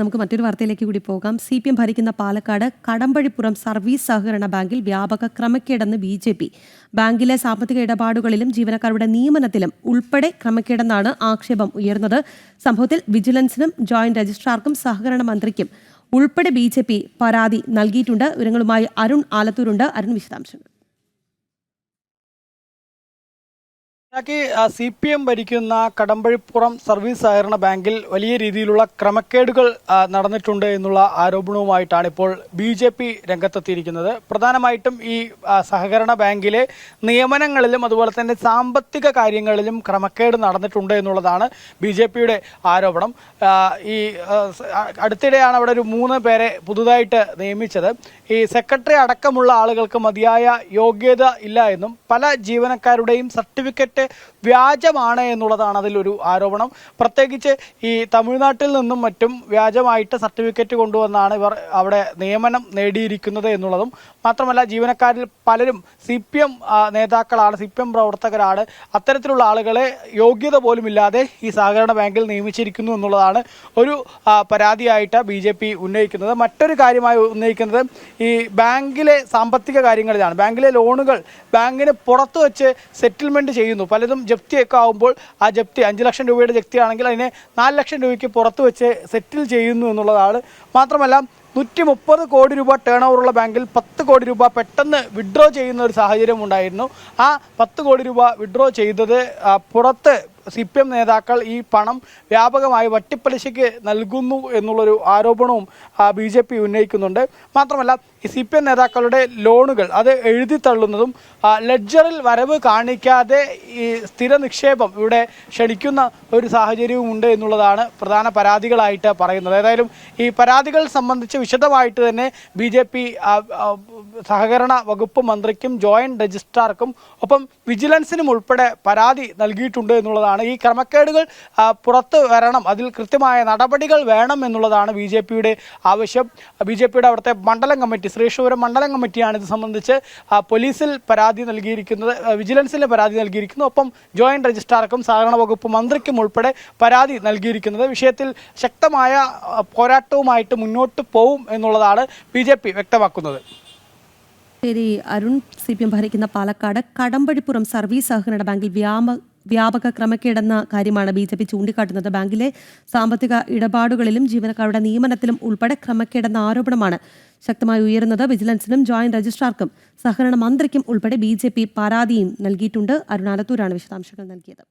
നമുക്ക് മറ്റൊരു വാർത്തയിലേക്ക് കൂടി പോകാം. CPM ഭരിക്കുന്ന പാലക്കാട് കടമ്പഴിപ്പുറം സർവീസ് സഹകരണ ബാങ്കിൽ വ്യാപക ക്രമക്കേടെന്ന് BJP. ബാങ്കിലെ സാമ്പത്തിക ഇടപാടുകളിലും ജീവനക്കാരുടെ നിയമനത്തിലും ഉൾപ്പെടെ ക്രമക്കേടെന്നാണ് ആക്ഷേപം ഉയർന്നത്. സംഭവത്തിൽ വിജിലൻസിനും ജോയിന്റ് രജിസ്ട്രാർക്കും സഹകരണ മന്ത്രിക്കും ഉൾപ്പെടെ BJP പരാതി നൽകിയിട്ടുണ്ട്. വിവരങ്ങളുമായി അരുൺ ആലത്തൂരുണ്ട്. അരുൺ, വിശദാംശങ്ങൾ. CPM ഭരിക്കുന്ന കടമ്പഴിപ്പുറം സർവീസ് സഹകരണ ബാങ്കിൽ വലിയ രീതിയിലുള്ള ക്രമക്കേടുകൾ നടന്നിട്ടുണ്ട് എന്നുള്ള ആരോപണവുമായിട്ടാണ് ഇപ്പോൾ BJP രംഗത്തെത്തിയിരിക്കുന്നത്. പ്രധാനമായിട്ടും ഈ സഹകരണ ബാങ്കിലെ നിയമനങ്ങളിലും അതുപോലെ തന്നെ സാമ്പത്തിക കാര്യങ്ങളിലും ക്രമക്കേട് നടന്നിട്ടുണ്ട് എന്നുള്ളതാണ് BJPയുടെ ആരോപണം. ഈ അടുത്തിടെയാണ് അവിടെ ഒരു 3 പേരെ പുതുതായിട്ട് നിയമിച്ചത്. ഈ സെക്രട്ടറി അടക്കമുള്ള ആളുകൾക്ക് മതിയായ യോഗ്യത ഇല്ല എന്നും പല ജീവനക്കാരുടെയും സർട്ടിഫിക്കറ്റ് വ്യാജമാണ് എന്നുള്ളതാണ് അതിലൊരു ആരോപണം. പ്രത്യേകിച്ച് ഈ തമിഴ്നാട്ടിൽ നിന്നും മറ്റും വ്യാജമായിട്ട് സർട്ടിഫിക്കറ്റ് കൊണ്ടുവന്നാണ് ഇവർ അവിടെ നിയമനം നേടിയിരിക്കുന്നത് എന്നുള്ളതും മാത്രമല്ല, ജീവനക്കാരിൽ പലരും CPM നേതാക്കളാണ്, CPM പ്രവർത്തകരാണ്. അത്തരത്തിലുള്ള ആളുകളെ യോഗ്യത പോലുമില്ലാതെ ഈ സഹകരണ ബാങ്കിൽ നിയമിച്ചിരിക്കുന്നു എന്നുള്ളതാണ് ഒരു പരാതിയായിട്ട് BJP ഉന്നയിക്കുന്നത്. മറ്റൊരു കാര്യമായി ഉന്നയിക്കുന്നത് ഈ ബാങ്കിലെ സാമ്പത്തിക കാര്യങ്ങളിലാണ്. ബാങ്കിലെ ലോണുകൾ ബാങ്കിന് പുറത്തു വെച്ച് സെറ്റിൽമെൻറ്റ് ചെയ്യുന്നു. പലതും ജപ്തിയൊക്കെ ആകുമ്പോൾ ആ ജപ്തി 5 ലക്ഷം രൂപയുടെ ജപ്തിയാണെങ്കിൽ അതിനെ 4 ലക്ഷം രൂപയ്ക്ക് പുറത്തു വെച്ച് സെറ്റിൽ ചെയ്യുന്നു എന്നുള്ളതാണ്. മാത്രമല്ല, 130 കോടി രൂപ ടേൺ ഓവറുള്ള ബാങ്കിൽ 10 കോടി രൂപ പെട്ടെന്ന് വിഡ്രോ ചെയ്യുന്ന ഒരു സാഹചര്യം ഉണ്ടായിരുന്നു. ആ 10 കോടി രൂപ വിഡ്രോ ചെയ്തത് പുറത്ത് CPM നേതാക്കൾ ഈ പണം വ്യാപകമായി വട്ടിപ്പലിശയ്ക്ക് നൽകുന്നു എന്നുള്ളൊരു ആരോപണവും BJP ഉന്നയിക്കുന്നുണ്ട്. മാത്രമല്ല, ഈ CPM നേതാക്കളുടെ ലോണുകൾ അത് എഴുതിത്തള്ളുന്നതും ലെഡ്ജറിൽ വരവ് കാണിക്കാതെ ഈ സ്ഥിര നിക്ഷേപം ഇവിടെ ക്ഷണിക്കുന്ന ഒരു സാഹചര്യവും ഉണ്ട് എന്നുള്ളതാണ് പ്രധാന പരാതികളായിട്ട് പറയുന്നത്. ഏതായാലും ഈ പരാതികൾ സംബന്ധിച്ച് വിശദമായിട്ട് തന്നെ BJP സഹകരണ വകുപ്പ് മന്ത്രിക്കും ജോയിന്റ് രജിസ്ട്രാർക്കും ഒപ്പം വിജിലൻസിനും ഉൾപ്പെടെ പരാതി നൽകിയിട്ടുണ്ട് എന്നുള്ളതാണ്. ഈ ക്രമക്കേടുകൾ പുറത്ത് വരണം, അതിൽ കൃത്യമായ നടപടികൾ വേണം എന്നുള്ളതാണ് BJPയുടെ ആവശ്യം. BJPയുടെ അവിടുത്തെ മണ്ഡലം കമ്മിറ്റി, ശ്രീശൂരം മണ്ഡലം കമ്മിറ്റിയാണ് ഇത് സംബന്ധിച്ച് പോലീസിൽ പരാതി നൽകിയിരിക്കുന്നത്, വിജിലൻസിൽ പരാതി നൽകിയിരിക്കുന്നു. ഒപ്പം ജോയിന്റ് രജിസ്ട്രാർക്കും സഹകരണ വകുപ്പ് മന്ത്രിക്കും ഉൾപ്പെടെ പരാതി നൽകിയിരിക്കുന്നത്. വിഷയത്തിൽ ശക്തമായ പോരാട്ടവുമായിട്ട് മുന്നോട്ട് പോവും എന്നുള്ളതാണ് BJP വ്യക്തമാക്കുന്നത്. ശരി അരുൺ, CPM ഭരിക്കുന്ന പാലക്കാട് കടമ്പഴിപ്പുറം സർവീസ് സഹകരണ ബാങ്കിൽ വ്യാപക ക്രമക്കേടെന്ന കാര്യമാണ് BJP ചൂണ്ടിക്കാട്ടുന്നത്. ബാങ്കിലെ സാമ്പത്തിക ഇടപാടുകളിലും ജീവനക്കാരുടെ നിയമനത്തിലും ഉൾപ്പെടെ ക്രമക്കേടെന്ന ആരോപണമാണ് ശക്തമായി ഉയരുന്നത്. വിജിലൻസിനും ജോയിന്റ് രജിസ്ട്രാർക്കും സഹകരണ മന്ത്രിക്കും ഉൾപ്പെടെ BJP പരാതിയും നൽകിയിട്ടുണ്ട്. അരുൺ ആലത്തൂരാണ് വിശദാംശങ്ങൾ നൽകിയത്.